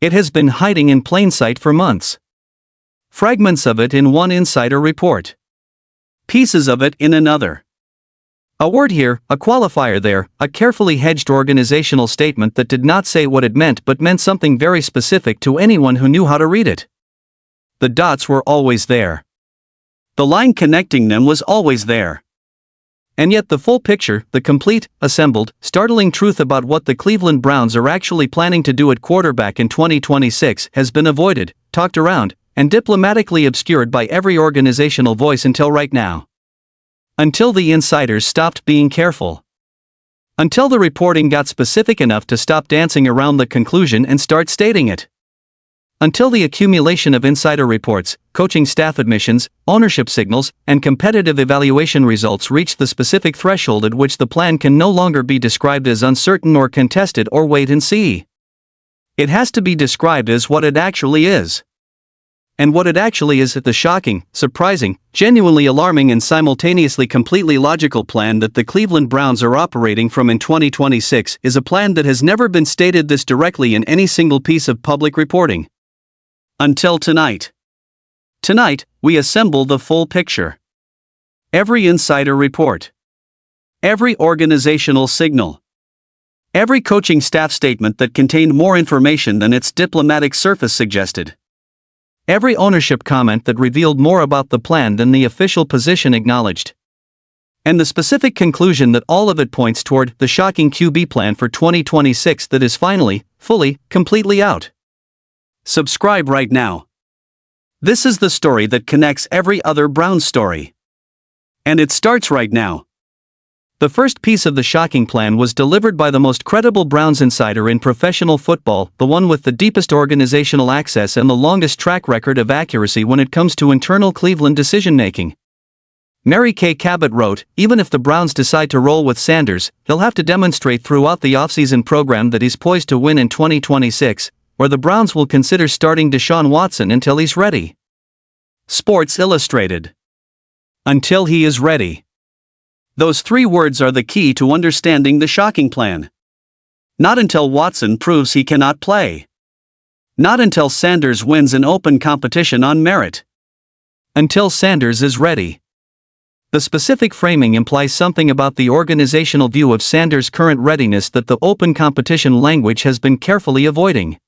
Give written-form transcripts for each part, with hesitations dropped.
It has been hiding in plain sight for months. Fragments of it in one insider report. Pieces of it in another. A word here, a qualifier there, a carefully hedged organizational statement that did not say what it meant but meant something very specific to anyone who knew how to read it. The dots were always there. The line connecting them was always there. And yet the full picture, the complete, assembled, startling truth about what the Cleveland Browns are actually planning to do at quarterback in 2026 has been avoided, talked around, and diplomatically obscured by every organizational voice until right now. Until the insiders stopped being careful. Until the reporting got specific enough to stop dancing around the conclusion and start stating it. Until the accumulation of insider reports, coaching staff admissions, ownership signals, and competitive evaluation results reached the specific threshold at which the plan can no longer be described as uncertain or contested or wait and see. It has to be described as what it actually is. And what it actually is the shocking, surprising, genuinely alarming and simultaneously completely logical plan that the Cleveland Browns are operating from in 2026 is a plan that has never been stated this directly in any single piece of public reporting. Until tonight. Tonight, we assemble the full picture. Every insider report. Every organizational signal. Every coaching staff statement that contained more information than its diplomatic surface suggested. Every ownership comment that revealed more about the plan than the official position acknowledged. And the specific conclusion that all of it points toward the shocking QB plan for 2026 that is finally, fully, completely out. Subscribe right now. This is the story that connects every other Browns story. And it starts right now. The first piece of the shocking plan was delivered by the most credible Browns insider in professional football, the one with the deepest organizational access and the longest track record of accuracy when it comes to internal Cleveland decision-making. Kay Cabot wrote, "Even if the Browns decide to roll with Sanders, he'll have to demonstrate throughout the offseason program that he's poised to win in 2026, or the Browns will consider starting Deshaun Watson until he's ready." Sports Illustrated. Until he is ready. Those three words are the key to understanding the shocking plan. Not until Watson proves he cannot play. Not until Sanders wins an open competition on merit. Until Sanders is ready. The specific framing implies something about the organizational view of Sanders' current readiness that the open competition language has been carefully avoiding.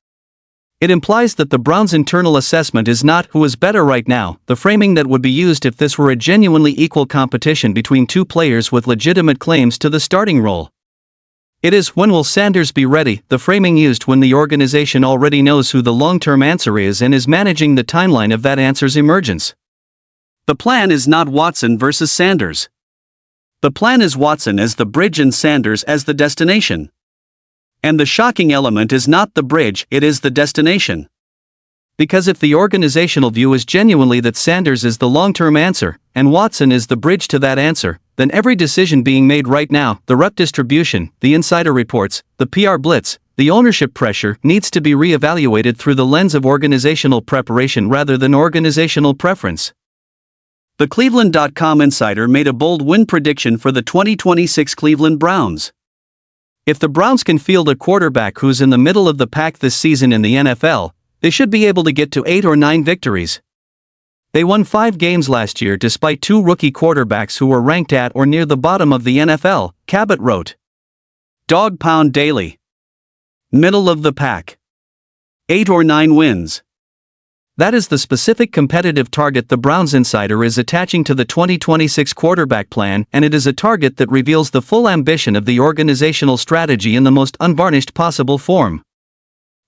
It implies that the Browns' internal assessment is not who is better right now, the framing that would be used if this were a genuinely equal competition between two players with legitimate claims to the starting role. It is when will Sanders be ready, the framing used when the organization already knows who the long-term answer is and is managing the timeline of that answer's emergence. The plan is not Watson versus Sanders. The plan is Watson as the bridge and Sanders as the destination. And the shocking element is not the bridge, it is the destination. Because if the organizational view is genuinely that Sanders is the long-term answer, and Watson is the bridge to that answer, then every decision being made right now, the rep distribution, the insider reports, the PR blitz, the ownership pressure, needs to be re-evaluated through the lens of organizational preparation rather than organizational preference. The Cleveland.com insider made a bold win prediction for the 2026 Cleveland Browns. If the Browns can field a quarterback who's in the middle of the pack this season in the NFL, they should be able to get to 8 or 9 victories. They won 5 games last year despite 2 rookie quarterbacks who were ranked at or near the bottom of the NFL, Cabot wrote. Dog pound daily. Middle of the pack. 8 or 9 wins. That is the specific competitive target the Browns insider is attaching to the 2026 quarterback plan, and it is a target that reveals the full ambition of the organizational strategy in the most unvarnished possible form.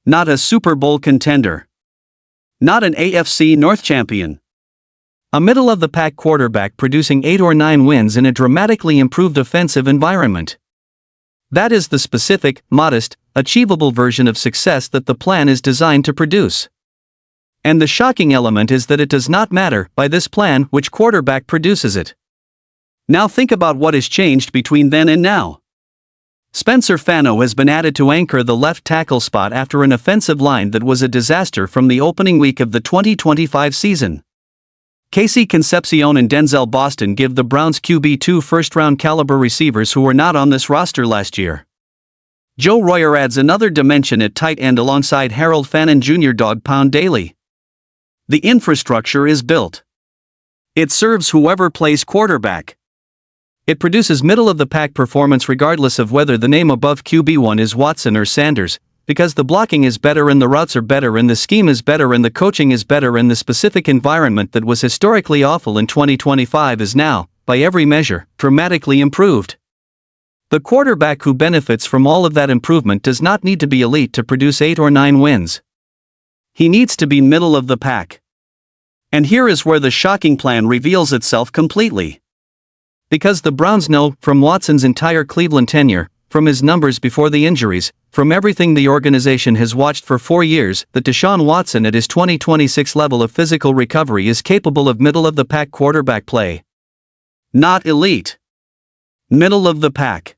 Not a Super Bowl contender. Not an AFC North champion. A middle-of-the-pack quarterback producing 8 or 9 wins in a dramatically improved offensive environment. That is the specific, modest, achievable version of success that the plan is designed to produce. And the shocking element is that it does not matter, by this plan, which quarterback produces it. Now think about what has changed between then and now. Spencer Fano has been added to anchor the left tackle spot after an offensive line that was a disaster from the opening week of the 2025 season. Casey Concepcion and Denzel Boston give the Browns QB 2 first-round caliber receivers who were not on this roster last year. Joe Royer adds another dimension at tight end alongside Harold Fannin Jr. dog-pound daily. The infrastructure is built. It serves whoever plays quarterback. It produces middle-of-the-pack performance regardless of whether the name above QB1 is Watson or Sanders, because the blocking is better and the routes are better and the scheme is better and the coaching is better and the specific environment that was historically awful in 2025 is now, by every measure, dramatically improved. The quarterback who benefits from all of that improvement does not need to be elite to produce 8 or 9 wins. He needs to be middle of the pack. And here is where the shocking plan reveals itself completely. Because the Browns know, from Watson's entire Cleveland tenure, from his numbers before the injuries, from everything the organization has watched for 4 years, that Deshaun Watson at his 2026 level of physical recovery is capable of middle-of-the-pack quarterback play. Not elite. Middle of the pack.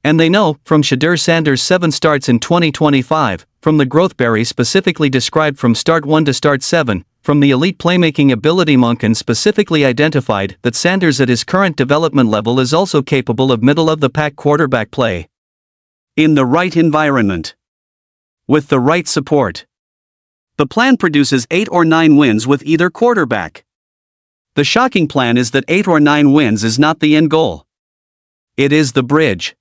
And they know, from Shedeur Sanders' 7 starts in 2025, from the growth Barry specifically described from start 1 to start 7, from the elite playmaking ability Monken specifically identified, that Sanders at his current development level is also capable of middle-of-the-pack quarterback play. In the right environment. With the right support. The plan produces 8 or 9 wins with either quarterback. The shocking plan is that 8 or 9 wins is not the end goal. It is the bridge.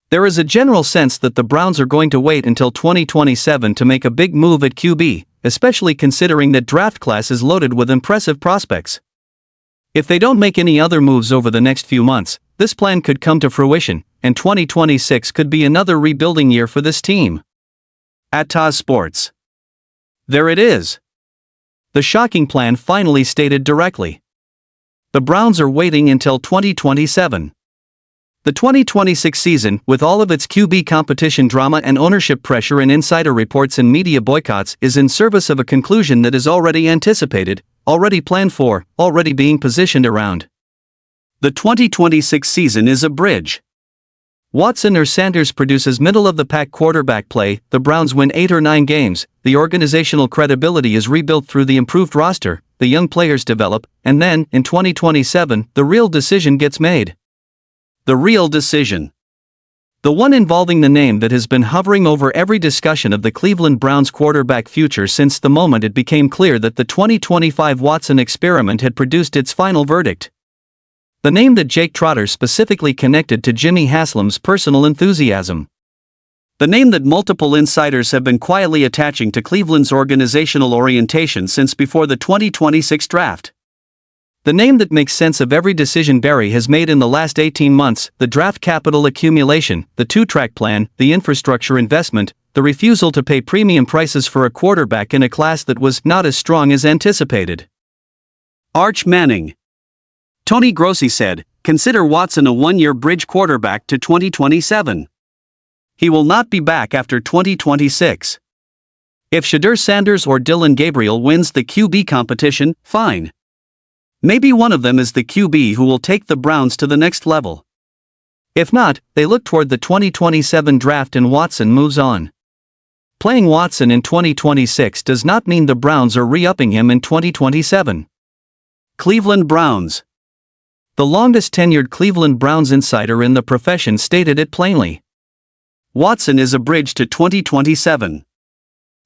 There is a general sense that the Browns are going to wait until 2027 to make a big move at QB, especially considering that draft class is loaded with impressive prospects. If they don't make any other moves over the next few months, this plan could come to fruition, and 2026 could be another rebuilding year for this team. At Taz Sports. There it is. The shocking plan finally stated directly. The Browns are waiting until 2027. The 2026 season, with all of its QB competition drama and ownership pressure and insider reports and media boycotts, is in service of a conclusion that is already anticipated, already planned for, already being positioned around. The 2026 season is a bridge. Watson or Sanders produces middle-of-the-pack quarterback play, the Browns win 8 or 9 games, the organizational credibility is rebuilt through the improved roster, the young players develop, and then, in 2027, the real decision gets made. The real decision. The one involving the name that has been hovering over every discussion of the Cleveland Browns quarterback future since the moment it became clear that the 2025 Watson experiment had produced its final verdict. The name that Jake Trotter specifically connected to Jimmy Haslam's personal enthusiasm. The name that multiple insiders have been quietly attaching to Cleveland's organizational orientation since before the 2026 draft. The name that makes sense of every decision Barry has made in the last 18 months, the draft capital accumulation, the 2-track plan, the infrastructure investment, the refusal to pay premium prices for a quarterback in a class that was not as strong as anticipated. Arch Manning. Tony Grossi said, consider Watson a 1-year bridge quarterback to 2027. He will not be back after 2026. If Shedeur Sanders or Dylan Gabriel wins the QB competition, fine. Maybe one of them is the QB who will take the Browns to the next level. If not, they look toward the 2027 draft and Watson moves on. Playing Watson in 2026 does not mean the Browns are re-upping him in 2027. Cleveland Browns. The longest-tenured Cleveland Browns insider in the profession stated it plainly. Watson is a bridge to 2027.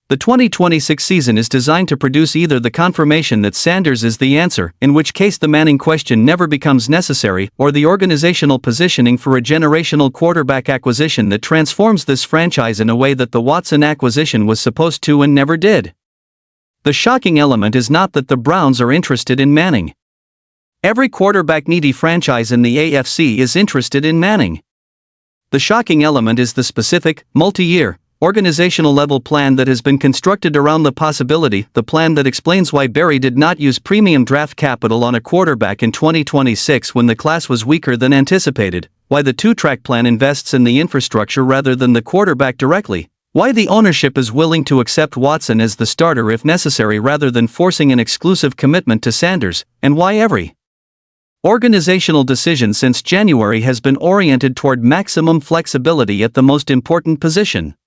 The 2026 season is designed to produce either the confirmation that Sanders is the answer, in which case the Manning question never becomes necessary, or the organizational positioning for a generational quarterback acquisition that transforms this franchise in a way that the Watson acquisition was supposed to and never did. The shocking element is not that the Browns are interested in Manning. Every quarterback-needy franchise in the AFC is interested in Manning. The shocking element is the specific, multi-year, organizational-level plan that has been constructed around the possibility, the plan that explains why Barry did not use premium draft capital on a quarterback in 2026 when the class was weaker than anticipated, why the 2-track plan invests in the infrastructure rather than the quarterback directly, why the ownership is willing to accept Watson as the starter if necessary rather than forcing an exclusive commitment to Sanders, and why every organizational decision since January has been oriented toward maximum flexibility at the most important position.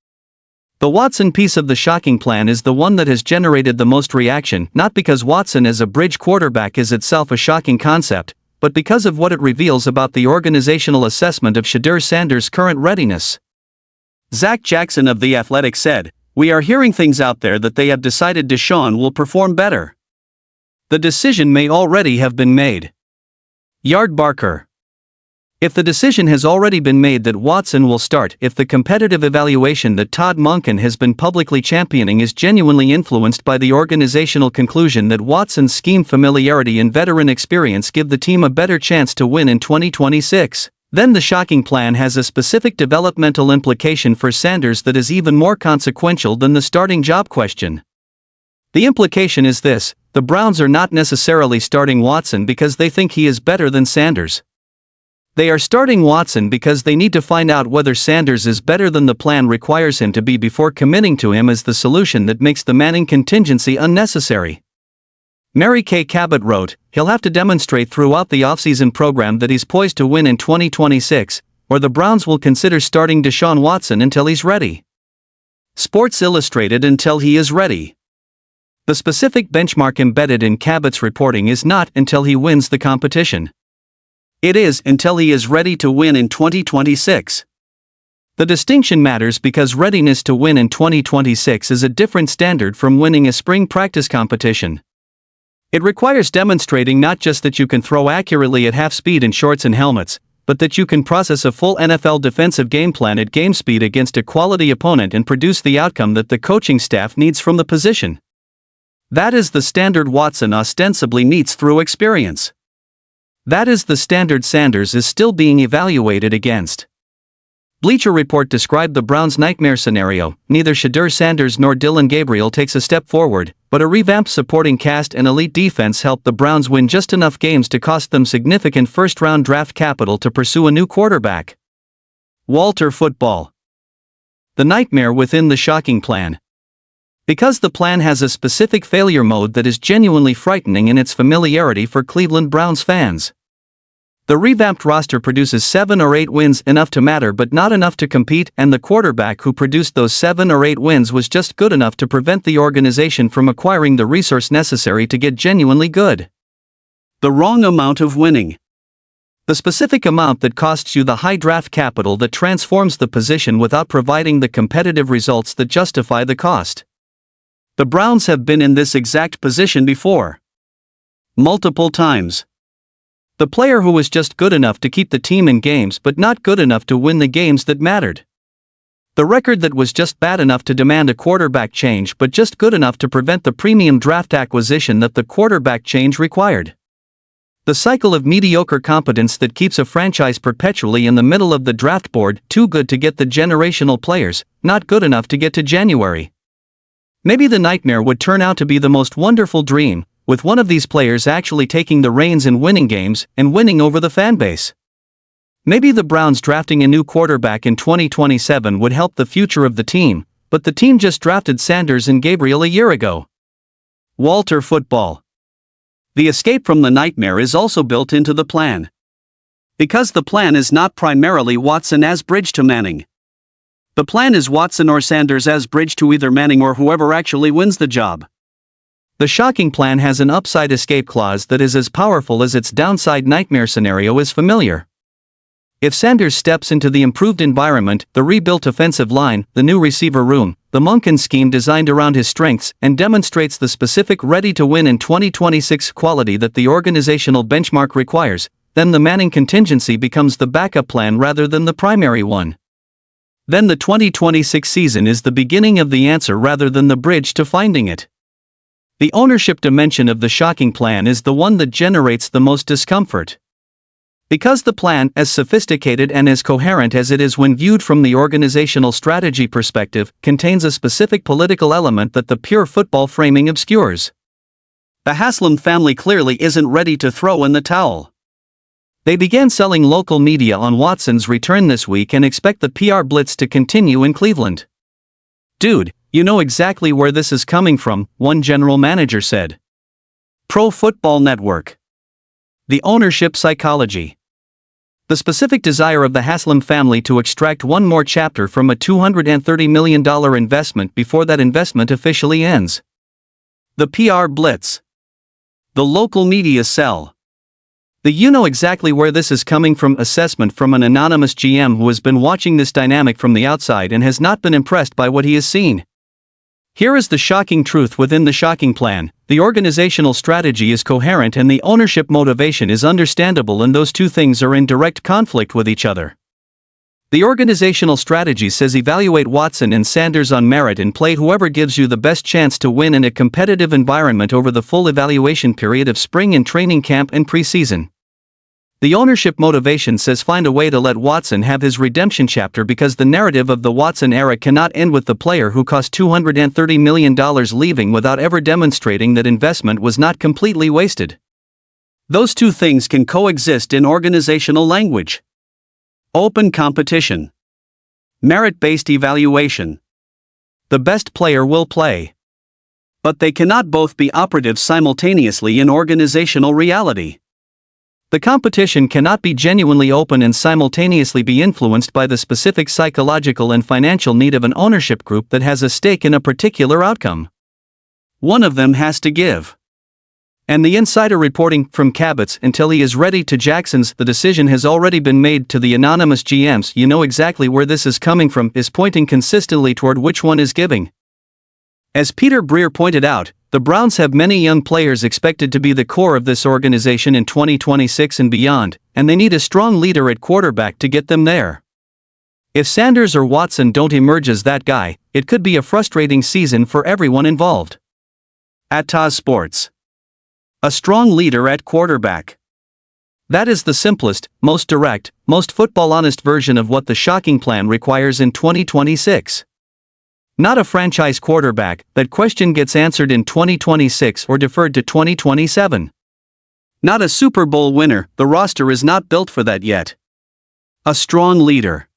The Watson piece of the shocking plan is the one that has generated the most reaction, not because Watson as a bridge quarterback is itself a shocking concept, but because of what it reveals about the organizational assessment of Shedeur Sanders' current readiness. Zac Jackson of The Athletic said, "We are hearing things out there that they have decided Deshaun will perform better. The decision may already have been made." Yard Barker. If the decision has already been made that Watson will start, if the competitive evaluation that Todd Monken has been publicly championing is genuinely influenced by the organizational conclusion that Watson's scheme familiarity and veteran experience give the team a better chance to win in 2026, then the shocking plan has a specific developmental implication for Sanders that is even more consequential than the starting job question. The implication is this: the Browns are not necessarily starting Watson because they think he is better than Sanders. They are starting Watson because they need to find out whether Sanders is better than the plan requires him to be before committing to him as the solution that makes the Manning contingency unnecessary. Mary Kay Cabot wrote, "He'll have to demonstrate throughout the offseason program that he's poised to win in 2026, or the Browns will consider starting Deshaun Watson until he's ready." Sports Illustrated. Until he is ready. The specific benchmark embedded in Cabot's reporting is not until he wins the competition. It is until he is ready to win in 2026. The distinction matters because readiness to win in 2026 is a different standard from winning a spring practice competition. It requires demonstrating not just that you can throw accurately at half speed in shorts and helmets, but that you can process a full NFL defensive game plan at game speed against a quality opponent and produce the outcome that the coaching staff needs from the position. That is the standard Watson ostensibly meets through experience. That is the standard Sanders is still being evaluated against. Bleacher Report described the Browns' nightmare scenario: neither Shedeur Sanders nor Dillon Gabriel takes a step forward, but a revamped supporting cast and elite defense helped the Browns win just enough games to cost them significant first-round draft capital to pursue a new quarterback. Walter Football. The nightmare within the shocking plan. Because the plan has a specific failure mode that is genuinely frightening in its familiarity for Cleveland Browns fans. The revamped roster produces 7 or 8 wins, enough to matter but not enough to compete, and the quarterback who produced those 7 or 8 wins was just good enough to prevent the organization from acquiring the resource necessary to get genuinely good. The wrong amount of winning. The specific amount that costs you the high draft capital that transforms the position without providing the competitive results that justify the cost. The Browns have been in this exact position before. Multiple times. The player who was just good enough to keep the team in games but not good enough to win the games that mattered. The record that was just bad enough to demand a quarterback change but just good enough to prevent the premium draft acquisition that the quarterback change required. The cycle of mediocre competence that keeps a franchise perpetually in the middle of the draft board, too good to get the generational players, not good enough to get to January. Maybe the nightmare would turn out to be the most wonderful dream, with one of these players actually taking the reins in winning games and winning over the fanbase. Maybe the Browns drafting a new quarterback in 2027 would help the future of the team, but the team just drafted Sanders and Gabriel a year ago. Walter Football. The escape from the nightmare is also built into the plan. Because the plan is not primarily Watson as bridge to Manning. The plan is Watson or Sanders as bridge to either Manning or whoever actually wins the job. The shocking plan has an upside escape clause that is as powerful as its downside nightmare scenario is familiar. If Sanders steps into the improved environment, the rebuilt offensive line, the new receiver room, the Monken scheme designed around his strengths, and demonstrates the specific ready-to-win in 2026 quality that the organizational benchmark requires, then the Manning contingency becomes the backup plan rather than the primary one. Then the 2026 season is the beginning of the answer rather than the bridge to finding it. The ownership dimension of the shocking plan is the one that generates the most discomfort. Because the plan, as sophisticated and as coherent as it is when viewed from the organizational strategy perspective, contains a specific political element that the pure football framing obscures. The Haslam family clearly isn't ready to throw in the towel. They began selling local media on Watson's return this week and expect the PR blitz to continue in Cleveland. "Dude, you know exactly where this is coming from," one general manager said. Pro Football Network. The ownership psychology. The specific desire of the Haslam family to extract one more chapter from a $230 million investment before that investment officially ends. The PR blitz. The local media sell. The "you know exactly where this is coming from" assessment from an anonymous GM who has been watching this dynamic from the outside and has not been impressed by what he has seen. Here is the shocking truth within the shocking plan: the organizational strategy is coherent and the ownership motivation is understandable, and those two things are in direct conflict with each other. The organizational strategy says evaluate Watson and Sanders on merit and play whoever gives you the best chance to win in a competitive environment over the full evaluation period of spring and training camp and preseason. The ownership motivation says find a way to let Watson have his redemption chapter, because the narrative of the Watson era cannot end with the player who cost $230 million leaving without ever demonstrating that investment was not completely wasted. Those two things can coexist in organizational language. Open competition. Merit-based evaluation. The best player will play. But they cannot both be operative simultaneously in organizational reality. The competition cannot be genuinely open and simultaneously be influenced by the specific psychological and financial need of an ownership group that has a stake in a particular outcome. One of them has to give. And the insider reporting, from Cabot's until he is ready to Jackson's "the decision has already been made" to the anonymous GM's "you know exactly where this is coming from," is pointing consistently toward which one is giving. As Peter Breer pointed out, the Browns have many young players expected to be the core of this organization in 2026 and beyond, and they need a strong leader at quarterback to get them there. If Sanders or Watson don't emerge as that guy, it could be a frustrating season for everyone involved. At Taz Sports. A strong leader at quarterback. That is the simplest, most direct, most football-honest version of what the shocking plan requires in 2026. Not a franchise quarterback. That question gets answered in 2026 or deferred to 2027. Not a Super Bowl winner. The roster is not built for that yet. A strong leader.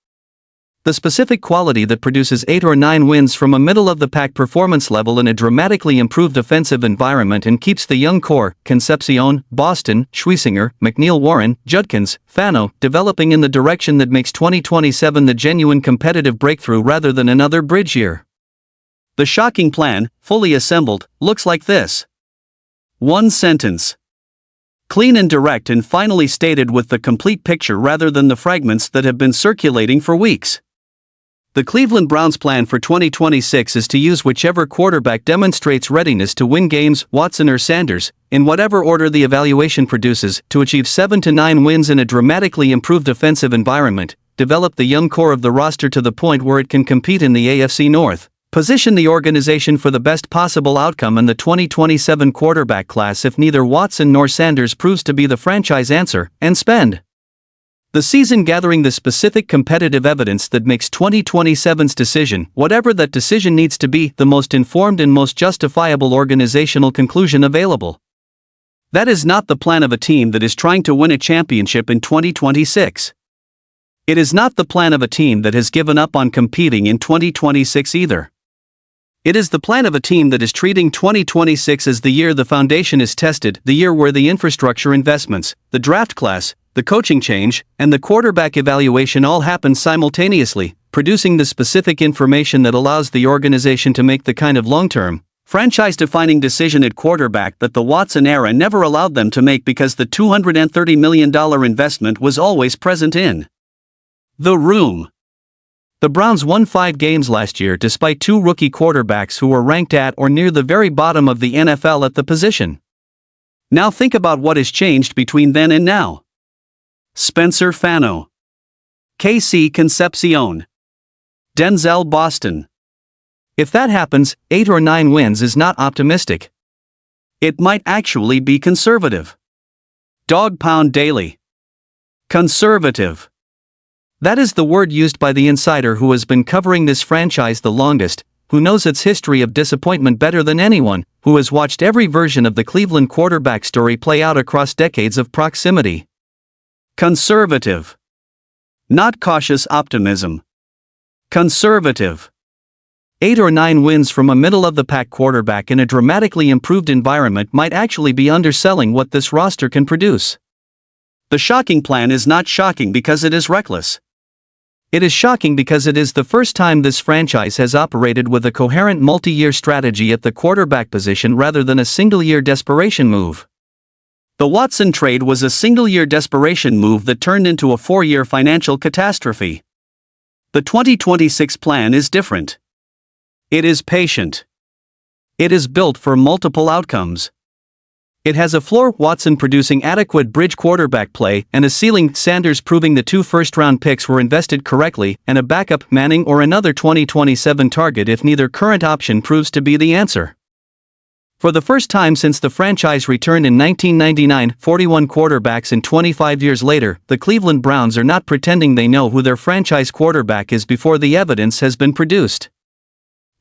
The specific quality that produces 8 or 9 wins from a middle-of-the-pack performance level in a dramatically improved offensive environment and keeps the young core, Concepcion, Boston, Schweissinger, McNeil, Warren, Judkins, Fano, developing in the direction that makes 2027 the genuine competitive breakthrough rather than another bridge year. The shocking plan, fully assembled, looks like this. One sentence. Clean and direct and finally stated with the complete picture rather than the fragments that have been circulating for weeks. The Cleveland Browns' plan for 2026 is to use whichever quarterback demonstrates readiness to win games, Watson or Sanders, in whatever order the evaluation produces, to achieve 7 to 9 wins in a dramatically improved offensive environment, develop the young core of the roster to the point where it can compete in the AFC North, position the organization for the best possible outcome in the 2027 quarterback class if neither Watson nor Sanders proves to be the franchise answer, and spend the season gathering the specific competitive evidence that makes 2027's decision, whatever that decision needs to be, the most informed and most justifiable organizational conclusion available. That is not the plan of a team that is trying to win a championship in 2026. It is not the plan of a team that has given up on competing in 2026 either. It is the plan of a team that is treating 2026 as the year the foundation is tested, the year where the infrastructure investments, the draft class, the coaching change, and the quarterback evaluation all happen simultaneously, producing the specific information that allows the organization to make the kind of long-term, franchise-defining decision at quarterback that the Watson era never allowed them to make because the $230 million investment was always present in the room. The Browns won 5 games last year despite 2 rookie quarterbacks who were ranked at or near the very bottom of the NFL at the position. Now think about what has changed between then and now. Spencer Fano. KC Concepcion. Denzel Boston. If that happens, 8 or 9 wins is not optimistic. It might actually be conservative. Dog pound daily. Conservative. That is the word used by the insider who has been covering this franchise the longest, who knows its history of disappointment better than anyone, who has watched every version of the Cleveland quarterback story play out across decades of proximity. Conservative. Not cautious optimism. Conservative. 8 or 9 wins from a middle-of-the-pack quarterback in a dramatically improved environment might actually be underselling what this roster can produce. The shocking plan is not shocking because it is reckless. It is shocking because it is the first time this franchise has operated with a coherent multi-year strategy at the quarterback position rather than a single-year desperation move. The Watson trade was a single-year desperation move that turned into a 4-year financial catastrophe. The 2026 plan is different. It is patient. It is built for multiple outcomes. It has a floor, Watson producing adequate bridge quarterback play, and a ceiling, Sanders proving the 2 first-round picks were invested correctly, and a backup, Manning or another 2027 target if neither current option proves to be the answer. For the first time since the franchise returned in 1999, 41 quarterbacks and 25 years later, the Cleveland Browns are not pretending they know who their franchise quarterback is before the evidence has been produced.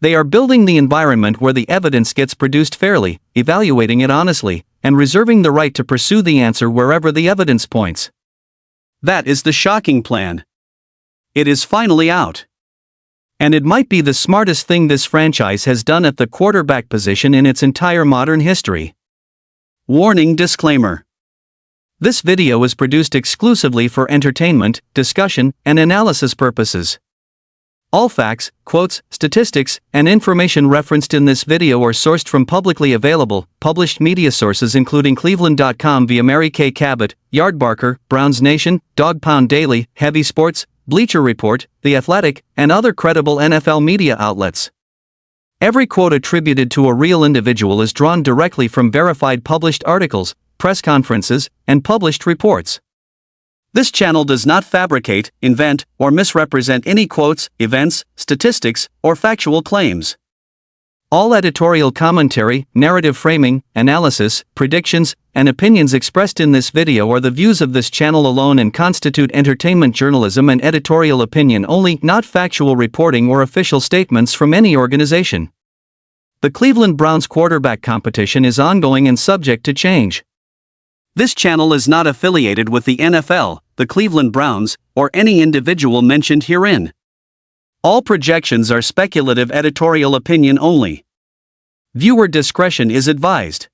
They are building the environment where the evidence gets produced fairly, evaluating it honestly, and reserving the right to pursue the answer wherever the evidence points. That is the shocking plan. It is finally out. And it might be the smartest thing this franchise has done at the quarterback position in its entire modern history. Warning disclaimer. This video is produced exclusively for entertainment, discussion, and analysis purposes. All facts, quotes, statistics, and information referenced in this video are sourced from publicly available, published media sources including Cleveland.com via Mary Kay Cabot, Yardbarker, Browns Nation, Dog Pound Daily, Heavy Sports, Bleacher Report, The Athletic, and other credible NFL media outlets. Every quote attributed to a real individual is drawn directly from verified published articles, press conferences, and published reports. This channel does not fabricate, invent, or misrepresent any quotes, events, statistics, or factual claims. All editorial commentary, narrative framing, analysis, predictions, and opinions expressed in this video are the views of this channel alone and constitute entertainment journalism and editorial opinion only, not factual reporting or official statements from any organization. The Cleveland Browns quarterback competition is ongoing and subject to change. This channel is not affiliated with the NFL, the Cleveland Browns, or any individual mentioned herein. All projections are speculative editorial opinion only. Viewer discretion is advised.